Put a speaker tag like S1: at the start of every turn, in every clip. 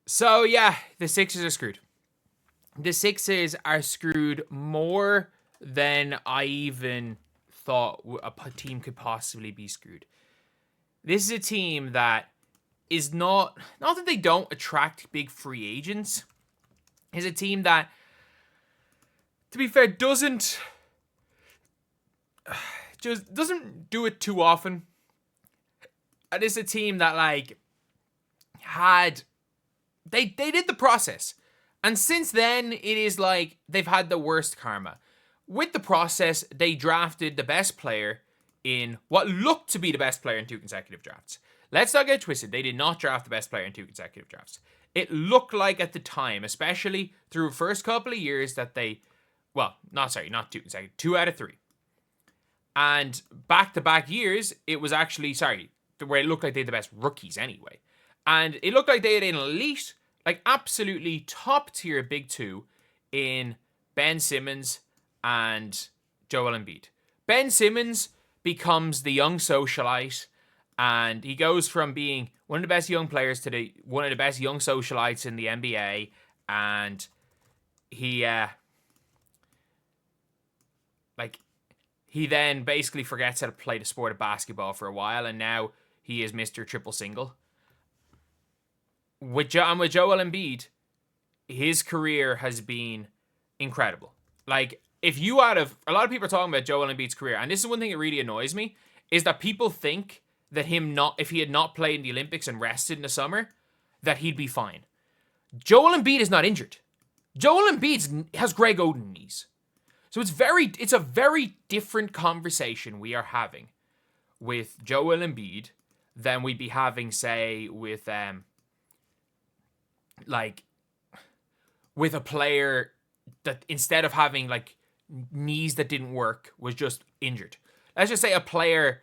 S1: So yeah, the Sixers are screwed. The Sixers are screwed more than I even thought a team could possibly be screwed. This is a team that is not that they don't attract big free agents. Is a team that, to be fair, just doesn't do it too often. And it's a team that they did the process. And since then, it is like they've had the worst karma. With the process, they drafted the best player in what looked to be the best player in 2 consecutive drafts. Let's not get twisted. They did not draft the best player in 2 consecutive drafts. It looked like at the time, especially through the first couple of years, that not 2 consecutive, 2 out of 3. And back-to-back years, it was actually, where it looked like they had the best rookies anyway. And it looked like they had an elite, absolutely top-tier big two in Ben Simmons and Joel Embiid. Ben Simmons becomes the young socialite, and he goes from being one of the best young players to one of the best young socialites in the NBA, and he then basically forgets how to play the sport of basketball for a while, and now he is Mr. Triple Single. With Joel Embiid, his career has been incredible. If you a lot of people are talking about Joel Embiid's career, and this is one thing that really annoys me, is that people think that if he had not played in the Olympics and rested in the summer, that he'd be fine. Joel Embiid is not injured. Joel Embiid has Greg Oden knees. So it's a very different conversation we are having with Joel Embiid than we'd be having, say, with with a player that instead of having knees that didn't work was just injured. Let's just say a player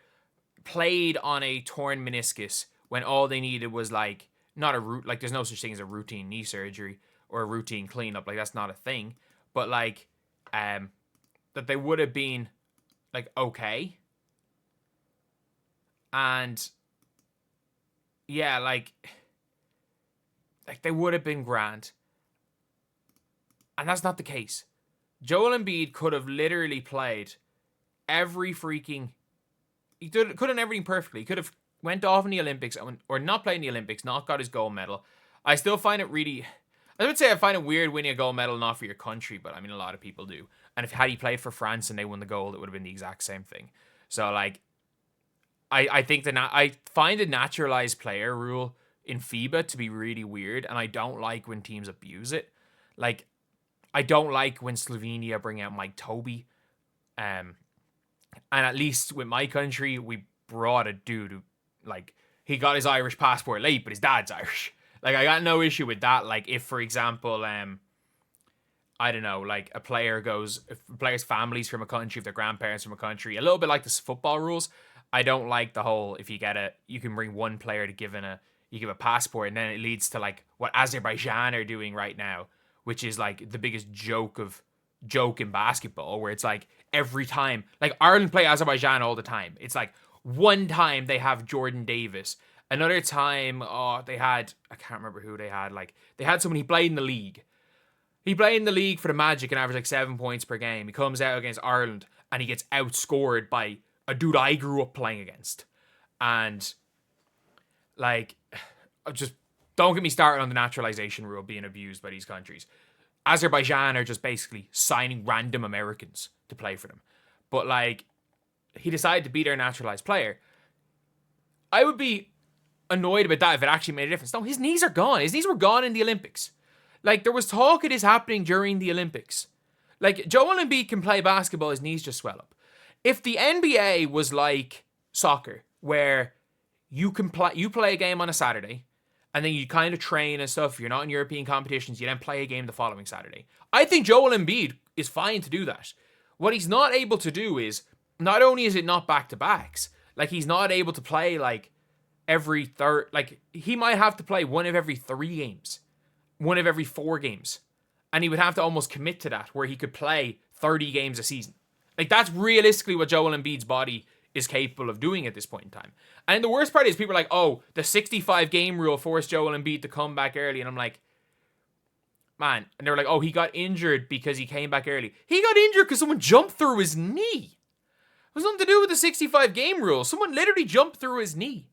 S1: played on a torn meniscus when all they needed was not a root, there's no such thing as a routine knee surgery or a routine cleanup, that's not a thing, but that they would have been okay. And yeah, they would have been grand. And that's not the case. Joel Embiid could have literally played every freaking... He could have done everything perfectly. He could have went off in the Olympics, or not played in the Olympics, not got his gold medal. I still find it really... I would say I find it weird winning a gold medal not for your country, but I mean, a lot of people do. And if had he played for France and they won the gold, it would have been the exact same thing. So, I think I find the naturalized player rule in FIBA to be really weird, and I don't like when teams abuse it. I don't like when Slovenia bring out Mike Toby. And at least with my country, we brought a dude who, he got his Irish passport late, but his dad's Irish. I got no issue with that. If, for example, I don't know, if a player's family's from a country, if their grandparents from a country, a little bit like the football rules. I don't like the whole, if you can bring one player to give a passport, and then it leads to what Azerbaijan are doing right now, which is the biggest joke in basketball, where it's every time, Ireland play Azerbaijan all the time. It's one time they have Jordan Davis. Another time, they had, I can't remember who they had. They had someone, he played in the league. He played in the league for the Magic and averaged 7 points per game. He comes out against Ireland and he gets outscored by a dude I grew up playing against. And, just don't get me started on the naturalization rule being abused by these countries. Azerbaijan are just basically signing random Americans to play for them. But, he decided to be their naturalized player. I would be annoyed about that if it actually made a difference. No, his knees are gone. His knees were gone in the Olympics. There was talk of this happening during the Olympics. Joel Embiid can play basketball, his knees just swell up. If the NBA was like soccer, where you play a game on a Saturday, and then you kind of train and stuff, you're not in European competitions, you then play a game the following Saturday. I think Joel Embiid is fine to do that. What he's not able to do is, not only is it not back-to-backs, he's not able to play, every third... he might have to play one of every 3 games. One of every 4 games. And he would have to almost commit to that, where he could play 30 games a season. That's realistically what Joel Embiid's body is capable of doing at this point in time. And the worst part is people are like, oh, the 65 game rule forced Joel Embiid to come back early. And I'm like, man. And they're like, oh, he got injured because he came back early. He got injured because someone jumped through his knee. It was nothing to do with the 65 game rule. Someone literally jumped through his knee.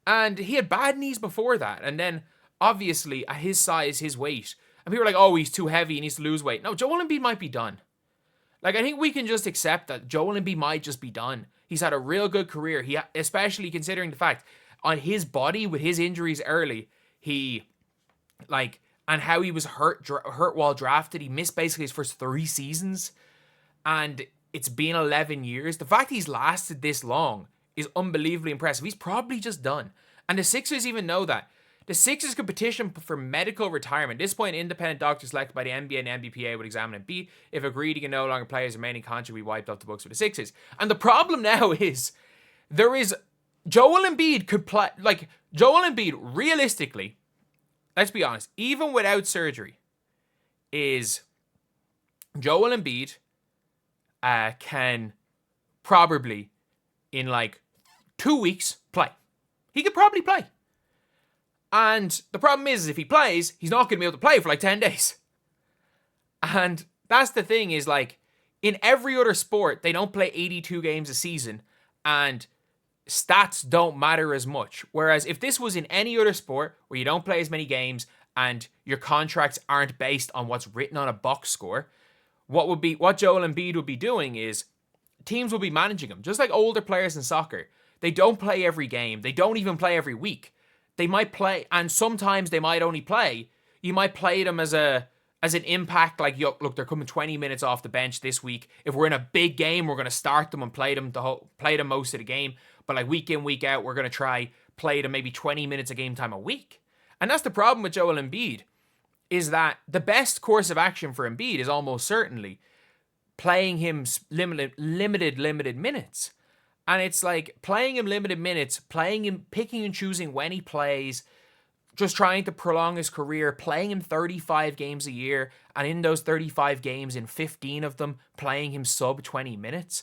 S1: And he had bad knees before that. And then, obviously, at his size, his weight. And people are like, oh, he's too heavy, he needs to lose weight. No, Joel Embiid might be done. Like, I think we can just accept that Joel Embiid might just be done. He's had a real good career. Especially considering the fact, on his body, with his injuries early, and how he was hurt while drafted. He missed basically his first 3 seasons. And it's been 11 years. The fact he's lasted this long is unbelievably impressive. He's probably just done. And the Sixers even know that. The Sixers could petition for medical retirement. At this point, independent doctors selected by the NBA and NBPA would examine Embiid. If agreed, he can no longer play. His remaining contract will be wiped off the books for the Sixers. And the problem now is, Joel Embiid could play, like, Joel Embiid, realistically, let's be honest, even without surgery, is Joel Embiid can probably, in like 2 weeks, play. He could probably play. And the problem is if he plays, he's not going to be able to play for like 10 days. And that's the thing is, like, in every other sport, they don't play 82 games a season and stats don't matter as much. Whereas if this was in any other sport where you don't play as many games and your contracts aren't based on what's written on a box score, what Joel Embiid would be doing is teams will be managing him, just like older players in soccer. They don't play every game. They don't even play every week. They might play, and sometimes they might only play. You might play them as an impact, like, yo, look, they're coming 20 minutes off the bench this week. If we're in a big game, we're going to start them and play them most of the game. But like week in, week out, we're going to try play them maybe 20 minutes of game time a week. And that's the problem with Joel Embiid, is that the best course of action for Embiid is almost certainly playing him limited minutes. And it's like playing him limited minutes, playing him, picking and choosing when he plays, just trying to prolong his career, playing him 35 games a year, and in those 35 games, in 15 of them, playing him sub 20 minutes.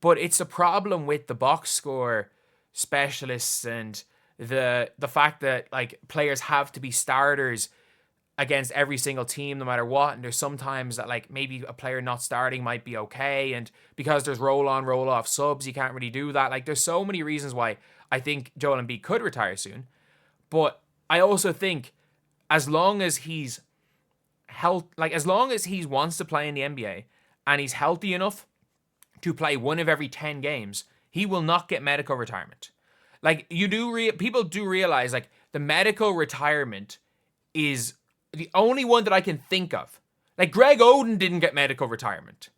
S1: But it's a problem with the box score specialists and the fact that, like, players have to be starters against every single team no matter what, and there's sometimes that, like, maybe a player not starting might be okay, and because there's roll-on, roll-off subs, you can't really do that. Like, there's so many reasons why I think Joel Embiid could retire soon, but I also think as long as he's as long as he wants to play in the NBA and he's healthy enough to play one of every 10 games, he will not get medical retirement. Like, people do realize, like, the medical retirement is the only one that I can think of. Like, Greg Oden didn't get medical retirement.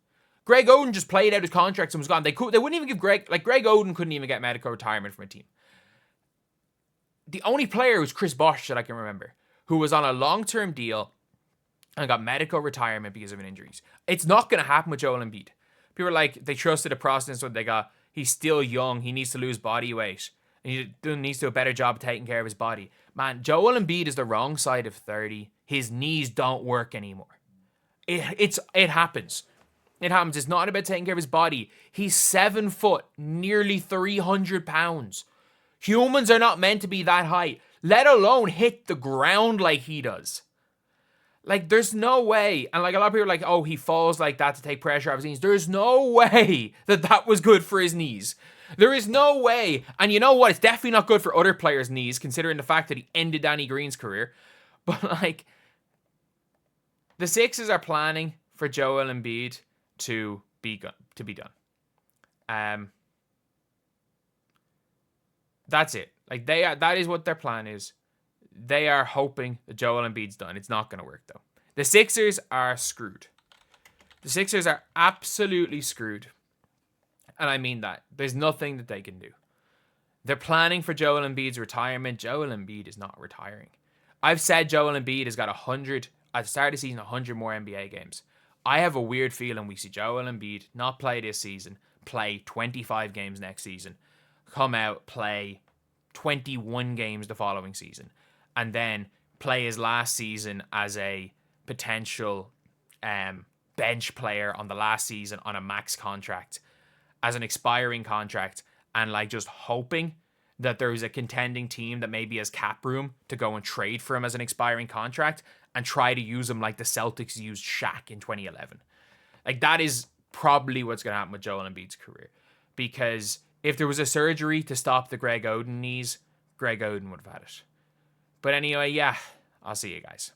S1: Greg Oden just played out his contract and was gone. They wouldn't even give Greg Oden couldn't even get medical retirement from a team. The only player was Chris Bosh that I can remember, who was on a long-term deal and got medical retirement because of an injuries. It's not going to happen with Joel Embiid. People are like, they trusted the process what they got. He's still young. He needs to lose body weight. And he needs to do a better job of taking care of his body. Man, Joel Embiid is the wrong side of 30. His knees don't work anymore. It happens. It happens. It's not about taking care of his body. He's 7 foot, nearly 300 pounds. Humans are not meant to be that height, let alone hit the ground like he does. Like, there's no way. And like, a lot of people are like, oh, he falls like that to take pressure off his knees. There's no way that was good for his knees. There is no way. And you know what? It's definitely not good for other players' knees, considering the fact that he ended Danny Green's career. But like, the Sixers are planning for Joel Embiid to be done. That's it. Like, that is what their plan is. They are hoping that Joel Embiid's done. It's not going to work, though. The Sixers are screwed. The Sixers are absolutely screwed. And I mean that. There's nothing that they can do. They're planning for Joel Embiid's retirement. Joel Embiid is not retiring. I've said Joel Embiid has got 100, at the start of the season, 100 more NBA games. I have a weird feeling we see Joel Embiid not play this season, play 25 games next season, come out, play 21 games the following season, and then play his last season as a potential bench player on the last season on a max contract, as an expiring contract, and like just hoping that there's a contending team that maybe has cap room to go and trade for him as an expiring contract and try to use him like the Celtics used Shaq in 2011. Like, that is probably what's going to happen with Joel Embiid's career. Because if there was a surgery to stop the Greg Oden knees, Greg Oden would have had it. But anyway, yeah, I'll see you guys.